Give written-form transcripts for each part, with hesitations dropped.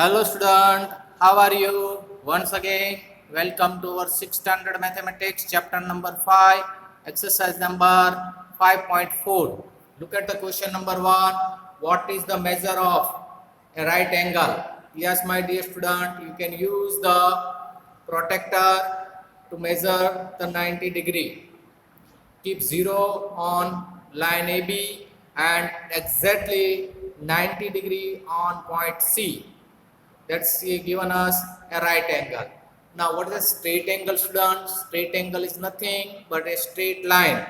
Hello student, how are you? Once again, welcome to our 6th standard mathematics chapter number 5, exercise number 5.4. Look at the question number 1. What is the measure of a right angle? Yes, my dear student, you can use the protractor to measure the 90 degree. Keep 0 on line AB and exactly 90 degree on point C. That's given us a right angle. Now what is a straight angle, student? Straight angle is nothing but a straight line.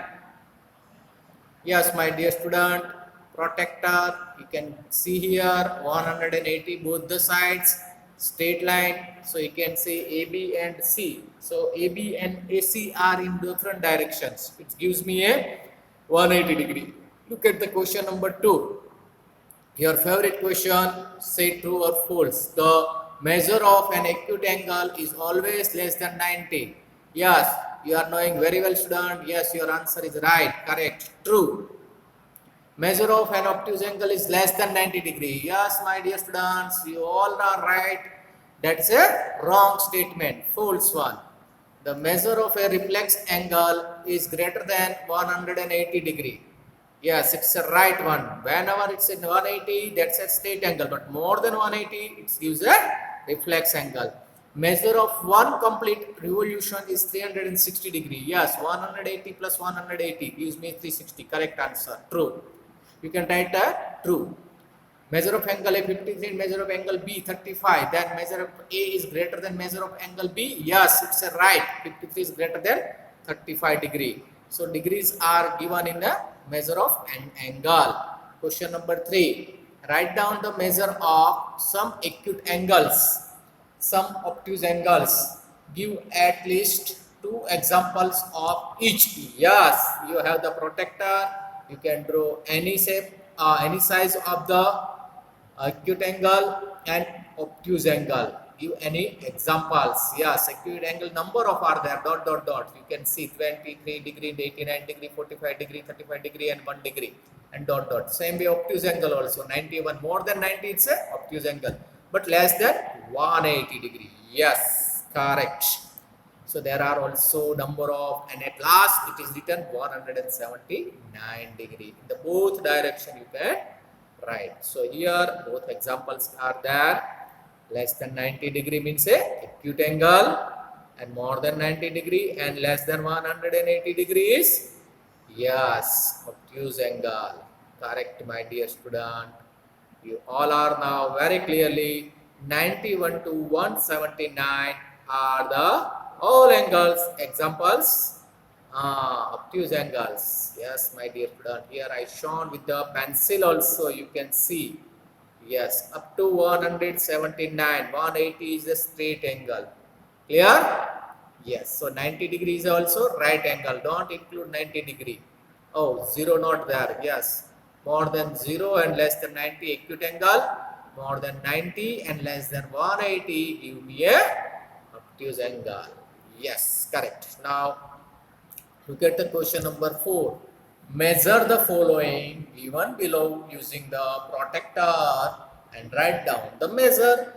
Yes, my dear student, protractor, you can see here 180 both the sides, straight line. So you can say AB and C. So AB and AC are in different directions. It gives me a 180 degree. Look at the question number 2. Your favorite question, say true or false. The measure of an acute angle is always less than 90. Yes, you are knowing very well, student. Yes, your answer is right, correct, true. Measure of an obtuse angle is less than 90 degree. Yes, my dear students, you all are right. That's a wrong statement, false one. The measure of a reflex angle is greater than 180 degree. Yes, it's a right one. Whenever it's in 180, that's a straight angle. But more than 180, it gives a reflex angle. Measure of one complete revolution is 360 degree. Yes, 180 plus 180 gives me 360. Correct answer. True. You can write a true. Measure of angle A 53, measure of angle B 35. Then measure of A is greater than measure of angle B. Yes, it's a right. 53 is greater than 35 degree. So degrees are given in the measure of an angle. Question number 3. Write down the measure of some acute angles, some obtuse angles. Give at least 2 examples of each. Yes, you have the protractor. You can draw any shape, any size of the acute angle and obtuse angle. Give any examples. Yes, acute angle number of are there, dot dot dot. You can see 23 degree, 89 degree, 45 degree, 35 degree and 1 degree and dot dot. Same way obtuse angle also 91, more than 90 it's a obtuse angle, but less than 180 degree. Yes, correct. So there are also number of, and at last it is written 179 degree. In the both direction you can write. So here both examples are there. Less than 90 degree means a acute angle, and more than 90 degree and less than 180 degrees. Yes, obtuse angle. Correct, my dear student. You all are now very clearly 91 to 179 are the all angles examples, obtuse angles. Yes, my dear student. Here I shown with the pencil also. You can see. Yes, up to 179, 180 is the straight angle. Clear? Yes. So 90 degrees also right angle. Don't include 90 degree. Oh, 0 not there. Yes. More than 0 and less than 90 acute angle. More than 90 and less than 180 give me a obtuse angle. Yes, correct. Now look at the question number 4. Measure the following given below using the protractor and write down the measure.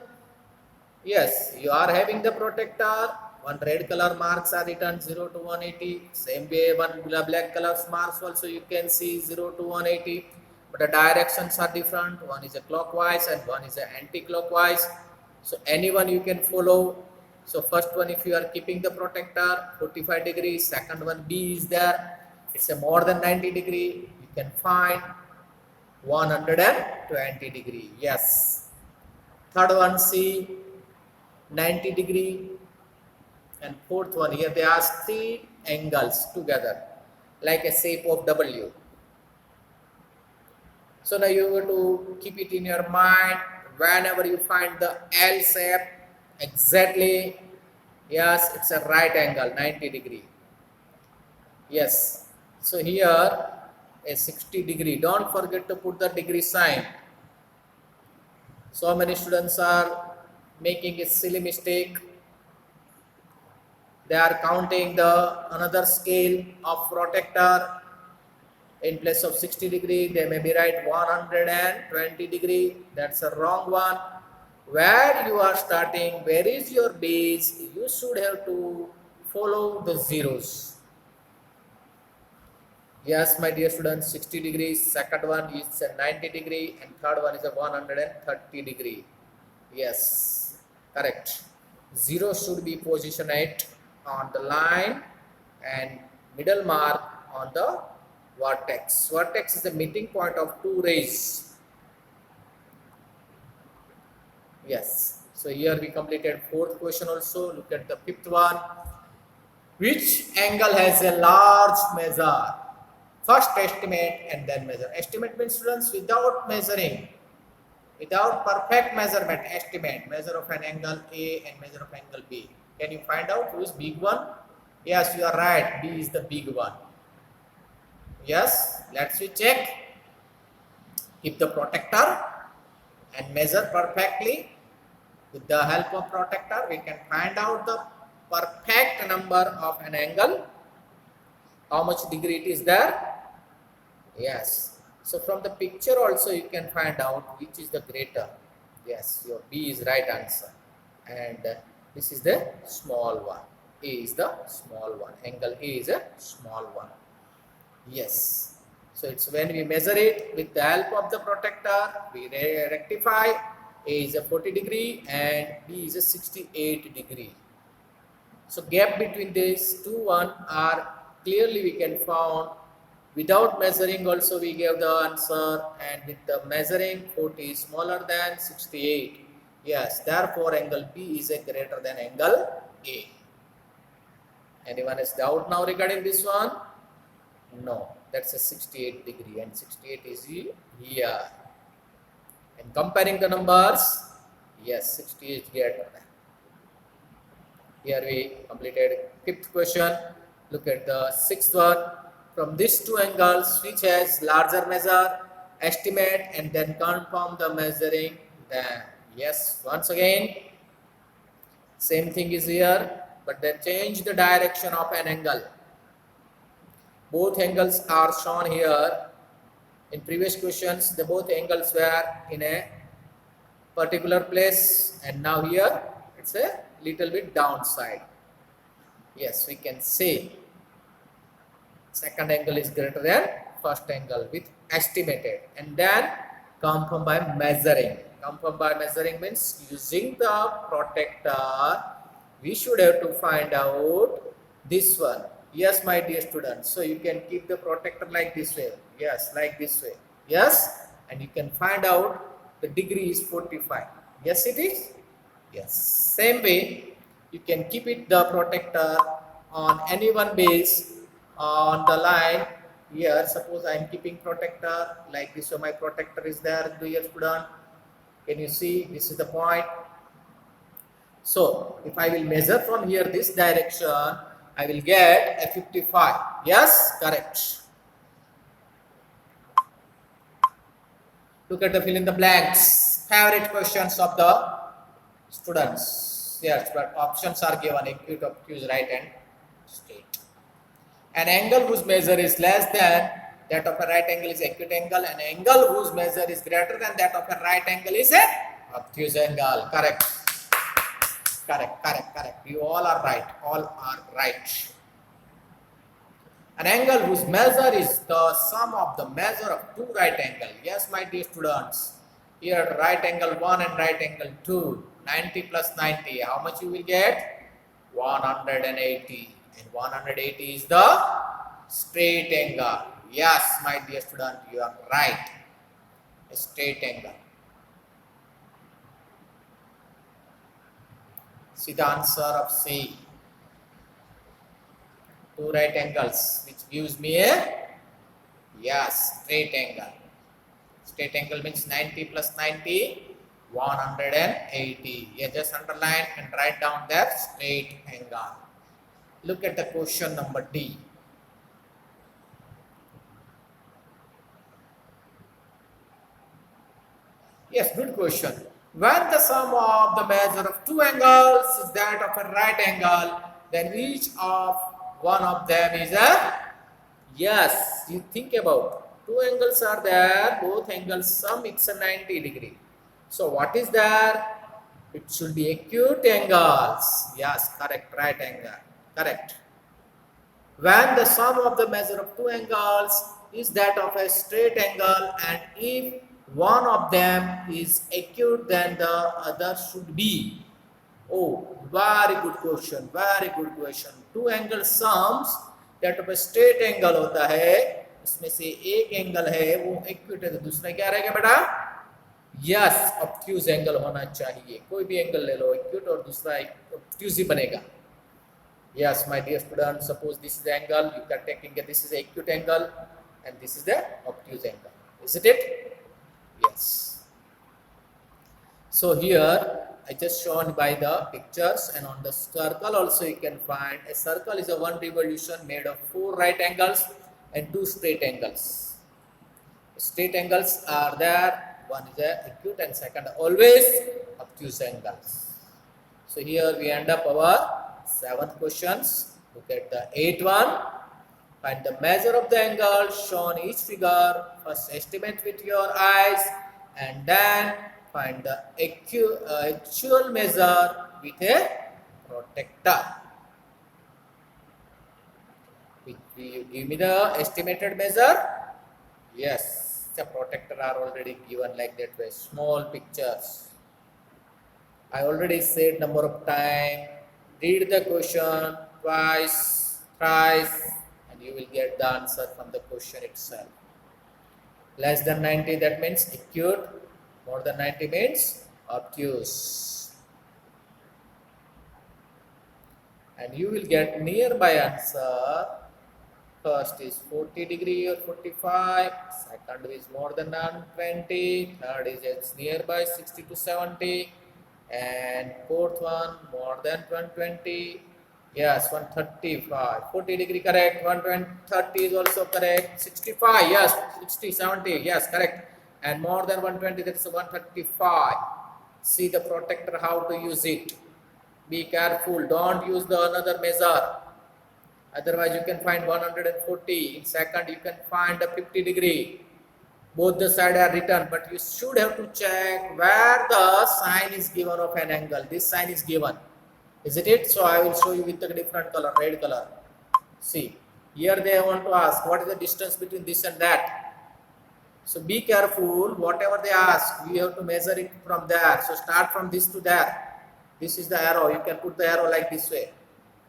Yes, you are having the protractor. One red color marks are written 0 to 180. Same way one black color marks also you can see 0 to 180. But the directions are different. One is a clockwise and one is a anti-clockwise. So anyone you can follow. So first one, if you are keeping the protractor 45 degrees. Second one B is there. It's a more than 90 degree. You can find 120 degree. Yes. Third one C 90 degree. And fourth one, here they ask 3 angles together like a shape of W. So now you have to keep it in your mind whenever you find the L shape exactly. Yes, it's a right angle 90 degree. Yes. So here a 60 degree. Don't forget to put the degree sign. So many students are making a silly mistake. They are counting the another scale of protractor. In place of 60 degree, they may be write 120 degree. That's a wrong one. where you are starting, where is your base, you should have to follow the zeros. Yes, my dear students, 60 degrees, second one is a 90 degree, and third one is a 130 degree. Yes, correct. Zero should be positioned on the line and middle mark on the vertex. Vertex is the meeting point of two rays. Yes. So here we completed fourth question also. Look at the fifth one. Which angle has a large measure? First estimate and then measure. Estimate means, students, without measuring, without perfect measurement, estimate, measure of an angle A and measure of angle B. Can you find out who is big one? Yes, you are right. B is the big one. Yes, let's check. Keep the protector and measure perfectly. With the help of protector, we can find out the perfect number of an angle. How much degree it is there? Yes. So from the picture also you can find out which is the greater. Yes, your B is right answer. And this is the small one. A is the small one. Angle A is a small one. Yes. So it's when we measure it with the help of the protector, we rectify. A is a 40 degree and B is a 68 degree. So gap between these two one are clearly we can found. Without measuring also we gave the answer, and with the measuring 40 is smaller than 68. Yes, therefore angle B is a greater than angle A. Anyone has doubt now regarding this one? No, that's a 68 degree and 68 is here. And comparing the numbers, yes, 60 is greater than. Here we completed fifth question. Look at the sixth one. From these two angles, which has larger measure, estimate and then confirm the measuring. Then yes, once again, same thing is here, but they change the direction of an angle. Both angles are shown here. In previous questions, the both angles were in a particular place, and now here it's a little bit downside. Yes, we can say second angle is greater than first angle with estimated, and then confirm by measuring. Confirm by measuring means using the protector, we should have to find out this one. Yes, my dear students. So you can keep the protector like this way. Yes, like this way. Yes, and you can find out the degree is 45. Yes, it is. Yes. Same way, you can keep it the protector on any one base on the line. Here, suppose I am keeping protector like this. So my protector is there, dear student. Can you see? This is the point. So if I will measure from here this direction, I will get a 55. Yes, correct. Look at the fill in the blanks. Favorite questions of the students. Yes, but options are given. Acute, obtuse, right and straight. An angle whose measure is less than that of a right angle is acute angle. An angle whose measure is greater than that of a right angle is a obtuse angle. Correct. Correct. You all are right. All are right. An angle whose measure is the sum of the measure of two right angles. Yes, my dear students. Here right angle 1 and right angle 2. 90 plus 90. How much you will get? 180. And 180 is the straight angle. Yes, my dear student, you are right. A straight angle. See the answer of C. Two right angles, which gives me a straight angle. Straight angle means 90 plus 90, 180. Yeah, just underline and write down that straight angle. Look at the question number D. Yes, good question. When the sum of the measure of two angles is that of a right angle, then each of one of them is a, yes, you think about, two angles are there, both angles sum, it's a 90 degree. So what is there? It should be acute angles. Yes, correct. Right angle. Correct. When the sum of the measure of two angles is that of a straight angle, and if one of them is acute, then the other should be. Oh, very good question. Very good question. Two angle sums that of a straight angle होता है, इसमें से एक angle है वो acute है, तो दूसरा क्या रहेगा बेटा? यस, ऑब्ट्यूज एंगल होना चाहिए. कोई भी एंगल ले लो, एक्यूट और दूसरा ऑब्ट्यूज ही बनेगा. Yes, my dear student, suppose this is the angle, you can take this is the acute angle and this is the obtuse angle. Isn't it? Yes. So here I just shown by the pictures, and on the circle also you can find a circle is a one revolution made of 4 right angles and 2 straight angles. Straight angles are there, one is a acute and second always obtuse angles. So here we end up our 7 questions. Look at the 8th one. Find the measure of the angle shown each figure. First estimate with your eyes and then find the actual measure with a protractor. Give me the estimated measure. Yes, the protractor are already given like that way. Small pictures. I already said number of time. Read the question twice, thrice, and you will get the answer from the question itself. Less than 90, that means acute. More than 90 means obtuse. And you will get nearby answer. First is 40 degree or 45. Second is more than 120. Third is it's nearby 60 to 70. And fourth one more than 120. Yes, 135. 40 degree correct. 130 is also correct. 65, yes. 60, 70, yes, correct. And more than 120, that is 135. See the protractor, how to use it. Be careful, don't use the another measure. Otherwise you can find 140. In second you can find a 50 degree. Both the sides are written, but you should have to check where the sign is given of an angle. This sign is given, isn't it? So I will show you with a different color, red color. See, here they want to ask what is the distance between this and that. So be careful, whatever they ask, we have to measure it from there. So start from this to there. This is the arrow. You can put the arrow like this way.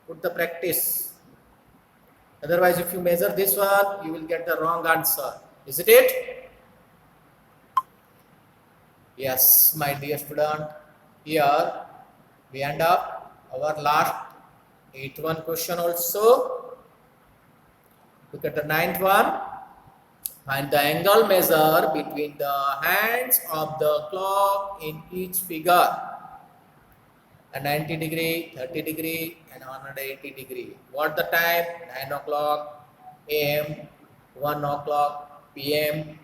Put the practice. Otherwise, if you measure this one, you will get the wrong answer. Isn't it? Yes, my dear student, here we end up our last 8th question also. Look at the 9th one. Find the angle measure between the hands of the clock in each figure. A 90 degree, 30 degree and 180 degree. What the time? 9 o'clock AM, 1 o'clock PM,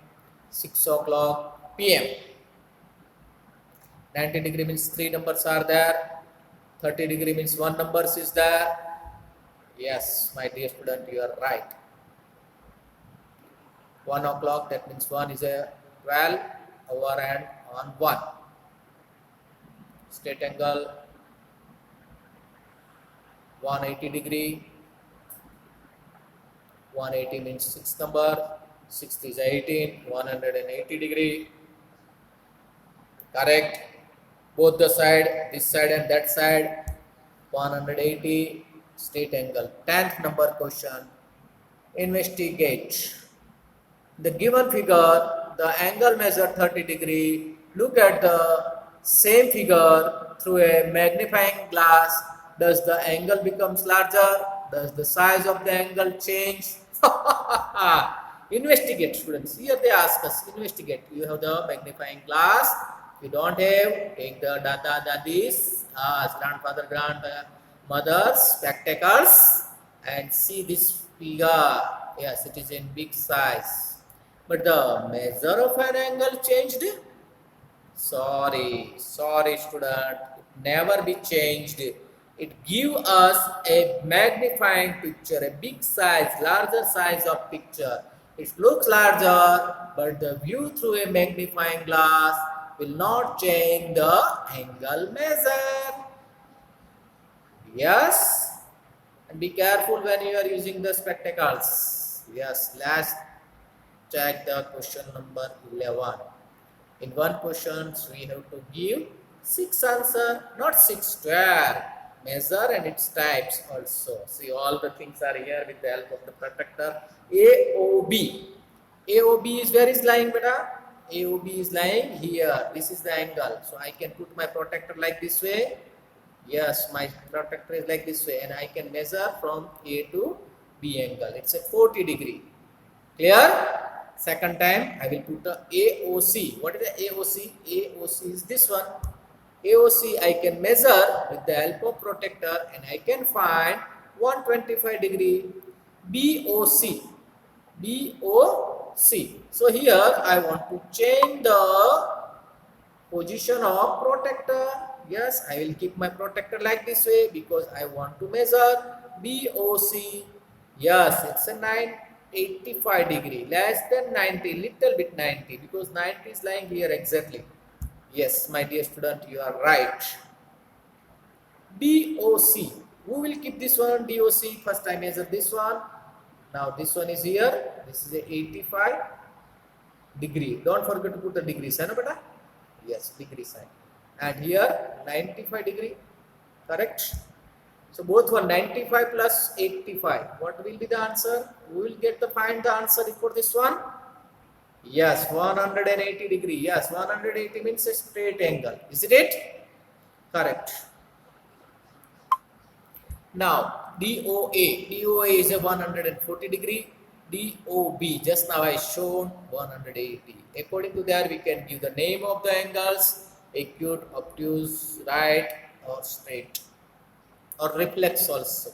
6 o'clock PM. 90 degree means 3 numbers are there. 30 degree means 1 number is there. Yes, my dear student, you are right. 1 o'clock, that means 1 is a 12 hour and on 1. Straight angle 180 degree. 180 means 6 number. 6 is 18. 180 degree. Correct. Both the side, this side and that side, 180 straight angle. 10th number question. Investigate. The given figure, the angle measure 30 degree. Look at the same figure through a magnifying glass. Does the angle becomes larger? Does the size of the angle change? Investigate, students. Here they ask us, investigate. You have the magnifying glass. If you don't have, take the dadis, grandfather, grandmother's spectacles and see this figure. Yes, it is in big size. But the measure of an angle changed? Sorry student, it never be changed. It give us a magnifying picture, a big size, larger size of picture. It looks larger, but the view through a magnifying glass will not change the angle measure. Yes, and be careful when you are using the spectacles. Yes, let's check the question number 11. In one question, we have to give 6 answer, not 6 square. Measure and its types also. See, all the things are here with the help of the protector. AOB. AOB is where is lying, beta? AOB is lying here. This is the angle. So I can put my protector like this way. Yes, my protector is like this way, and I can measure from A to B angle. It's a 40 degree. Clear? Second time, I will put a AOC. What is the AOC? AOC is this one. AOC I can measure with the help of protector, and I can find 125 degree. BOC. BOC. So here I want to change the position of protector. Yes, I will keep my protector like this way because I want to measure BOC. Yes, it's a 985 degree, less than 90, little bit 90, because 90 is lying here exactly. Yes, my dear student, you are right. DOC. Who will keep this one? DOC. First I measure this one. Now this one is here. This is a 85 degree. Don't forget to put the degree sign, beta. Yes, degree sign. And here 95 degree. Correct. So both were 95 plus 85. What will be the answer? We will get to find the answer for this one. Yes, 180 degree. Yes, 180 means a straight angle. Isn't it? Correct. Now, DOA. DOA is a 140 degree. DOB, just now I shown 180. According to that, we can give the name of the angles: acute, obtuse, right, or straight, or reflex also.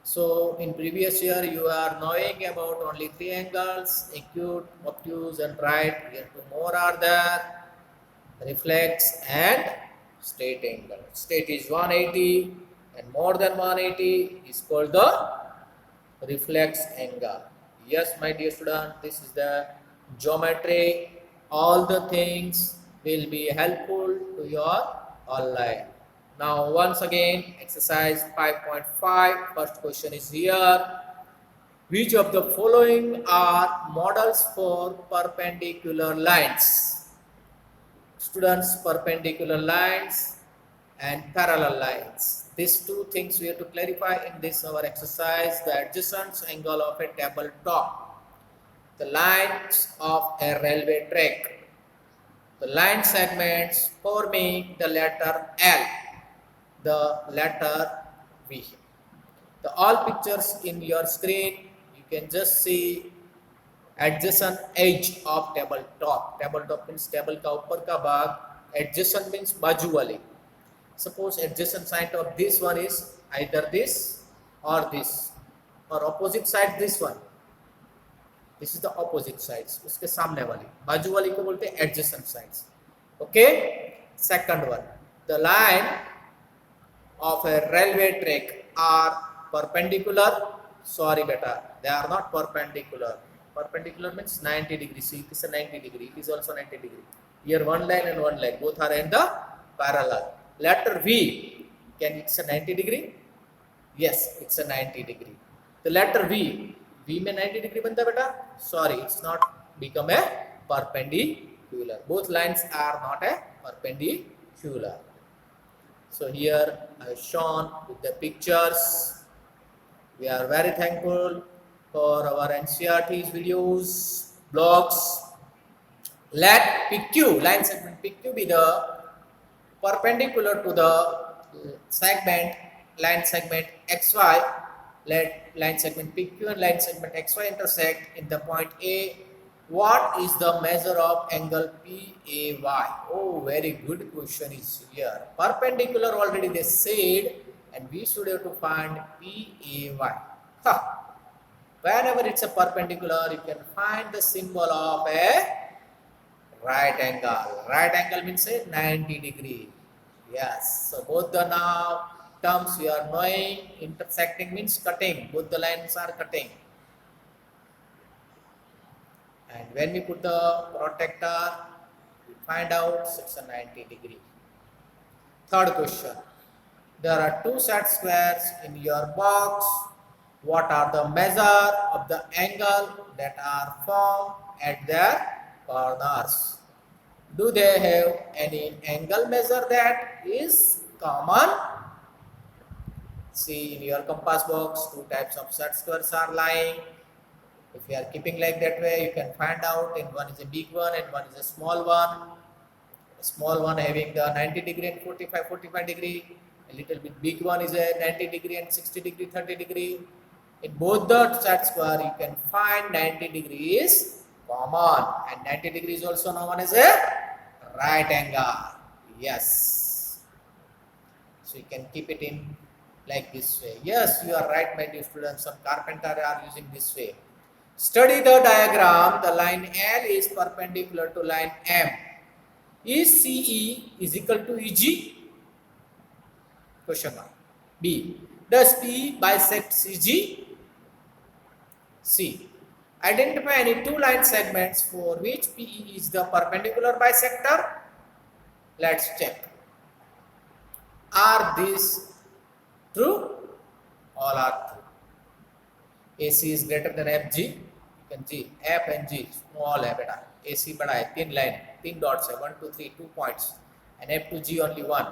So in previous year you are knowing about only 3 angles: acute, obtuse, and right. Here 2 more are there: reflex and straight angle. Straight is 180, and more than 180 is called the reflex angle. Yes, my dear student, this is the geometry. All the things will be helpful to your online. Now once again, exercise 5.5, first question is here. Which of the following are models for perpendicular lines? Students, perpendicular lines and parallel lines. These two things we have to clarify in this our exercise. The adjacent angle of a tabletop, the lines of a railway track, the line segments forming the letter L, the letter V. The all pictures in your screen, you can just see adjacent edge of tabletop. Tabletop means table ka upar ka bhag. Adjacent means baju wali. Suppose adjacent side of this one is either this, or opposite side this one. This is the opposite sides. Uske samne wali. Baju wali ko bolte adjacent sides. Okay. Second one, the line of a railway track are perpendicular. Sorry beta, they are not perpendicular. Perpendicular means 90 degree. See, it is a 90 degree. It is also 90 degree. Here one line and one line, both are in the parallel. Letter V, can it's a 90 degree? Yes, it's a 90 degree. The letter V में 90 degree बनता beta? Sorry, it's not become a perpendicular. Both lines are not a perpendicular. So here I have shown with the pictures. We are very thankful for our NCERT's videos, blogs. Let PQ, line segment PQ, be the perpendicular to the segment, line segment XY. Let line segment PQ and line segment XY intersect in the point A. What is the measure of angle PAY? Oh, very good question is here. Perpendicular already they said, and we should have to find PAY. Whenever it's a perpendicular, you can find the symbol of a right angle. Right angle means a 90 degree. Yes. So both the now terms we are knowing. Intersecting means cutting. Both the lines are cutting. And when we put the protector, we find out 690 degree. Third question. There are two set squares in your box. What are the measure of the angle that are formed at their corners? Do they have any angle measure that is common? See, in your compass box, two types of set squares are lying. If you are keeping like that way, you can find out, and one is a big one and one is a small one. A small one having the 90 degree and 45 degree. A little bit big one is a 90 degree and 60 degree, 30 degree. In both the set square, you can find 90 degree is common, and 90 degree is also known as a right angle. Yes. So you can keep it in like this way. Yes, you are right, my dear students. Some carpenter are using this way. Study the diagram. The line L is perpendicular to line M. Is CE is equal to EG? Question mark. B. Does P bisect CG? C. Identify any two line segments for which PE is the perpendicular bisector. Let's check. Are these true? All are true. AC is greater than FG. You can see F and G small है बेटा. AC बड़ा है, तीन line, तीन dots है, 1 2 3 2 points, and F to G only one.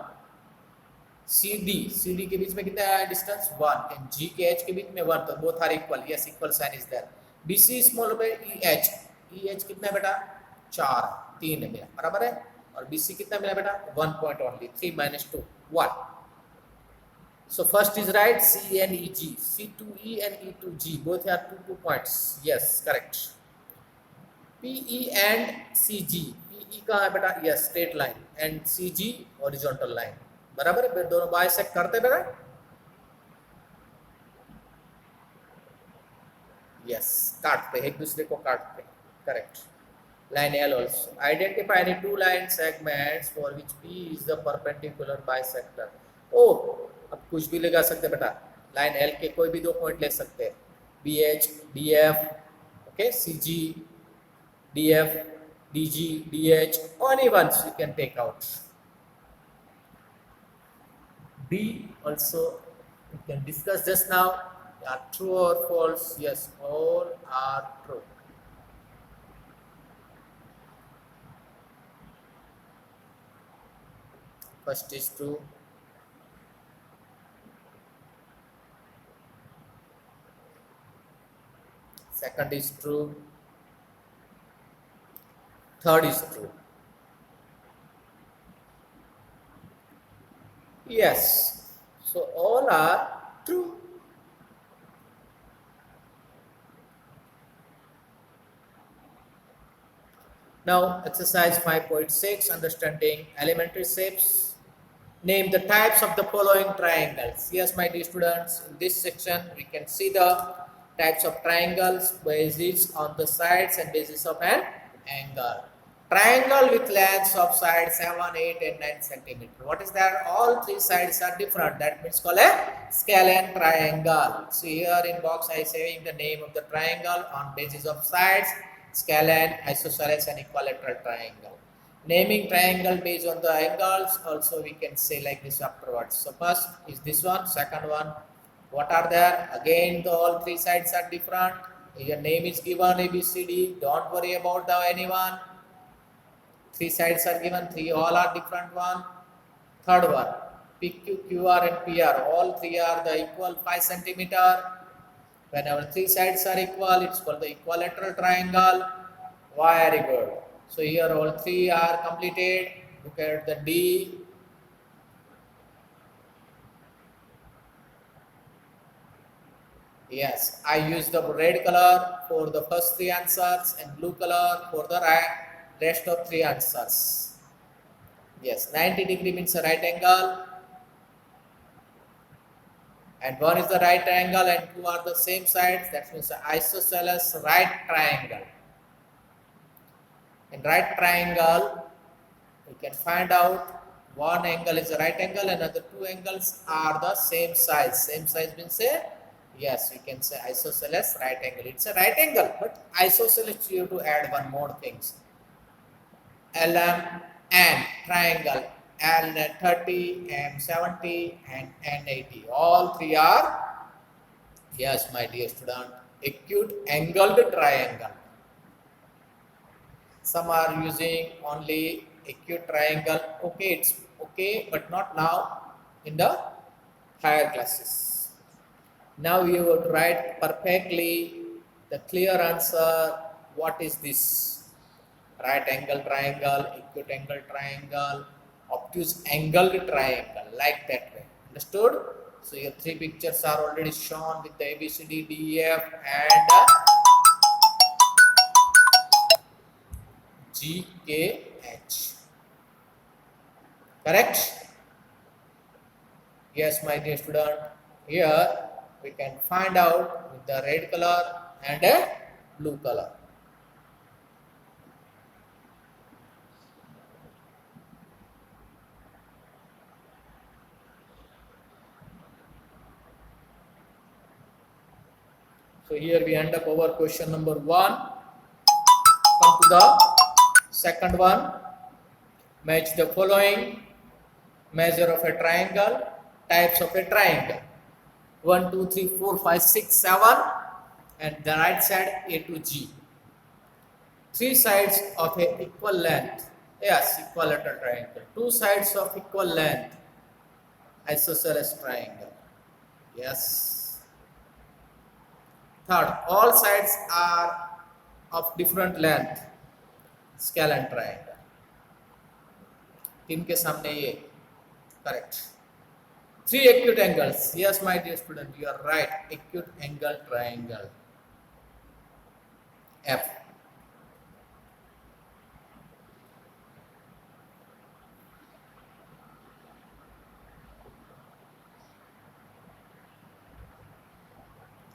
CD के बीच में कितना है डिस्टेंस 1 and G के H के बीच में 1, तो both are equal. Yes, equal sign is there. BC small पे EH कितना है बेटा 4, 3 है मेरा बराबर है, और BC कितना मिला बेटा 1 point only, 3 minus 2 1. So first is right, C and EG, C to E and E to G, both have 2 points. Yes, correct. PE and CG, PE कहाँ है बेटा, yes straight line, and CG horizontal line, बराबर है, दोनों bisect करते बेटा. Yes, काटते एक दूसरे को काटते, correct. Line L also. Identify any two line segments for which P is the perpendicular bisector. Oh, अब कुछ भी लगा सकते बेटा, लाइन L के कोई भी दो पॉइंट ले सकते हैं, BH, DF, okay, CG, DF, DG, DH, only ones you can take out. B also you can discuss just now. Are true or false? Yes, all are true. First is true. Second is true. Third is true. Yes. So all are true. Now exercise 5.6, understanding elementary shapes. Name the types of the following triangles. Yes, my dear students, in this section we can see the types of triangles, basis on the sides and basis of an angle. Triangle with lengths of sides 7, 8 and 9 centimeter. What is that? All three sides are different. That means called a scalene triangle. So here in box I am saying the name of the triangle on basis of sides, scalene, isosceles and equilateral triangle. Naming triangle based on the angles also we can say like this afterwards. So first is this one, second one. What are there? Again the all three sides are different. Your name is given ABCD. Don't worry about the anyone. Three sides are given, three all are different one. Third one, PQ, QR and PR, all three are the equal 5 centimeter. Whenever three sides are equal, it's called the equilateral triangle. Very good. So here all three are completed. Look at the D. Yes, I use the red color for the first three answers and blue color for the rest of three answers. Yes, 90 degree means a right angle, and one is the right angle and two are the same sides. That means the isosceles right triangle. In right triangle, we can find out one angle is a right angle and other two angles are the same size. Same size means yes, we can say isosceles right angle. It's a right angle, but isosceles you have to add one more things. LM and triangle L30, M70 and N80. All three are, yes, my dear student, acute angled triangle. Some are using only acute triangle. Okay, it's okay, but not now in the higher classes. Now you would write perfectly the clear answer. What is this? Right angle triangle, acute angle triangle, obtuse angled triangle, like that way. Understood? So your three pictures are already shown with the ABCD, DEF and GKH. Correct? Yes, my dear student. Here we can find out with the red color and a blue color. So here we end up our question number 1. Come to the second one. Match the following. Measure of a triangle. Types of a triangle. 1, 2, 3, 4, 5, 6, 7. And the right side A to G. Three sides of a equal length. Yes, equilateral triangle. Two sides of equal length. Isosceles triangle. Yes. Third, all sides are of different length. Scalene triangle. तीन के सामने ये. Correct. Three acute angles. Yes, my dear student, you are right. Acute angle triangle. F.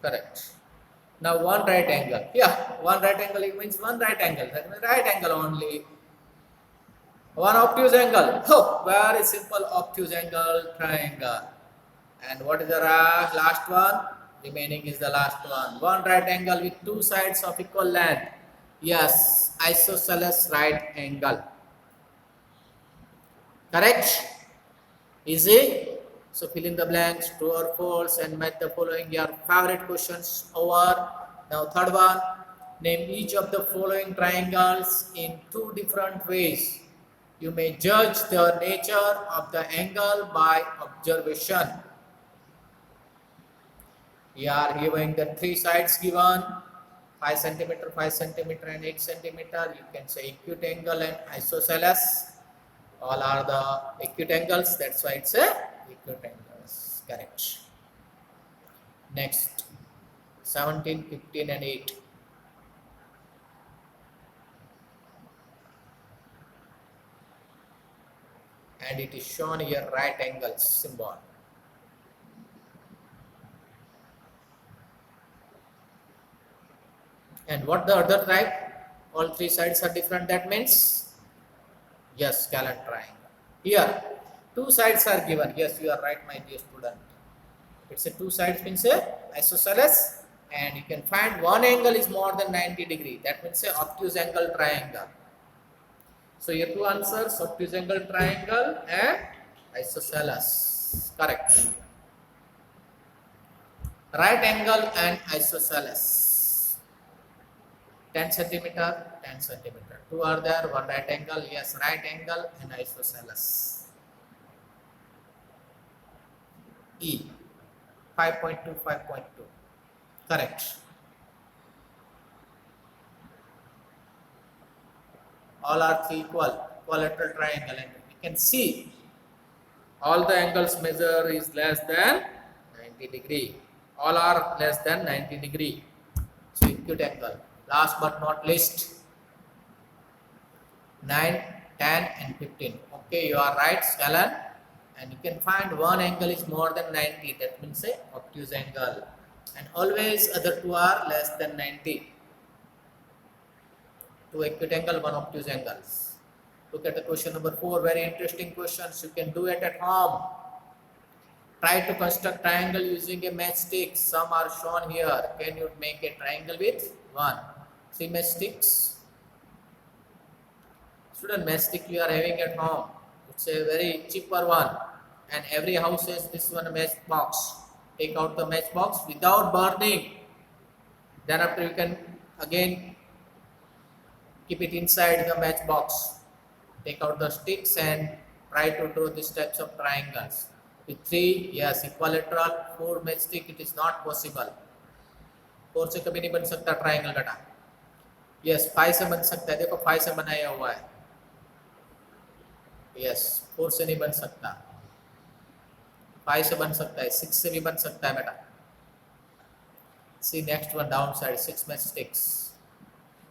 Correct. Now one right angle. Yeah, one right angle, it means one right angle. That means right angle only. One obtuse angle. Oh, very simple obtuse angle triangle. And what is the last one? Remaining is the last one. One right angle with two sides of equal length. Yes, isosceles right angle. Correct? Easy? So fill in the blanks, true or false, and make the following your favorite questions over. Now third one, name each of the following triangles in two different ways. You may judge the nature of the angle by observation. We are giving the three sides given, 5 centimeter, 5 centimeter and 8 centimeter. You can say acute angle and isosceles. All are the acute angles, that's why it's a acute angles. Correct. Next, 17, 15 and 8. And it is shown here right angle symbol. And what the other type? All three sides are different, that means yes, scalene triangle. Here, two sides are given. Yes, you are right, my dear student. It's a two sides means a isosceles, and you can find one angle is more than 90 degree. That means a obtuse angle triangle. So your two answers, obtuse angle triangle and isosceles. Correct. Right angle and isosceles. 10 centimeter, 10 centimeter. Two are there, one right angle, yes, right angle and isosceles. E, 5.2, 5.2. Correct. All are three equal, equilateral triangle, and we can see all the angles measure is less than 90 degree. All are less than 90 degree. So acute angle. Last but not least, 9, 10 and 15. Okay, you are right, scalene. And you can find one angle is more than 90. That means a obtuse angle. And always other two are less than 90. Two acute angle, one obtuse angles. Look at the question number 4. Very interesting questions. You can do it at home. Try to construct triangle using a matchstick. Some are shown here. Can you make a triangle with 1? 3 matchsticks. Student, matchstick you are having at home. It's a very cheaper one, and every house has this one matchbox. Take out the matchbox without burning. Then after you can again keep it inside the matchbox. Take out the sticks and try to draw these types of triangles. With 3, yes, equilateral. 4 matchstick, it is not possible. 4 से कभी नहीं बन सकता triangle बेटा. Yes 5 से बन सकता है. देखो 5 से बनाया हुआ है. यस 4 से नहीं बन सकता. 5 से बन सकता है. 6 से भी बन सकता है बेटा. See next one downside, 6 matchsticks.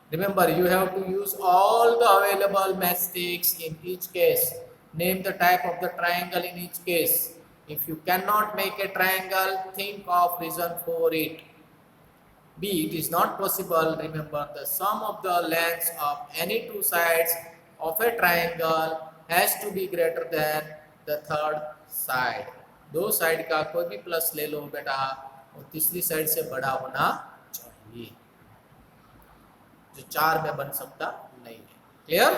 Remember, you have to use all the available matchsticks in each case. Name the type of the triangle in each case. If you cannot make a triangle, think of reason for it. B. It is not possible. Remember, the sum of the lengths of any two sides of a triangle has to be greater than the third side. दो side का कोई भी plus ले लो बेटा, और तीसरी side से बड़ा होना चाहिए, जो 4 में बन सकता नहीं है. Clear?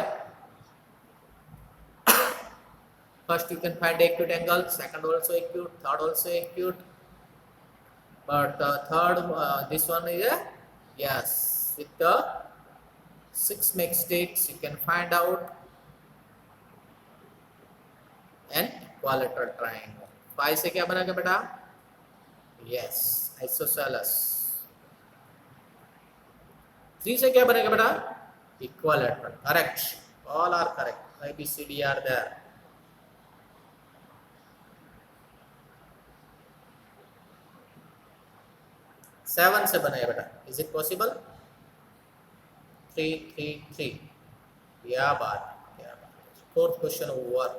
First you can find acute angle, second also acute, third also acute. But third, this one is a, yes, with the 6 matchsticks you can find out an equilateral triangle. 5 से क्या बनेगा बेटा? Yes, isosceles. 3 से क्या बनेगा बेटा? Equilateral. Correct. All are correct. A, B, C, D are there. 7 से बनाया बेटा. Is it possible? 3, 3, 3. क्या बात. 4th question over.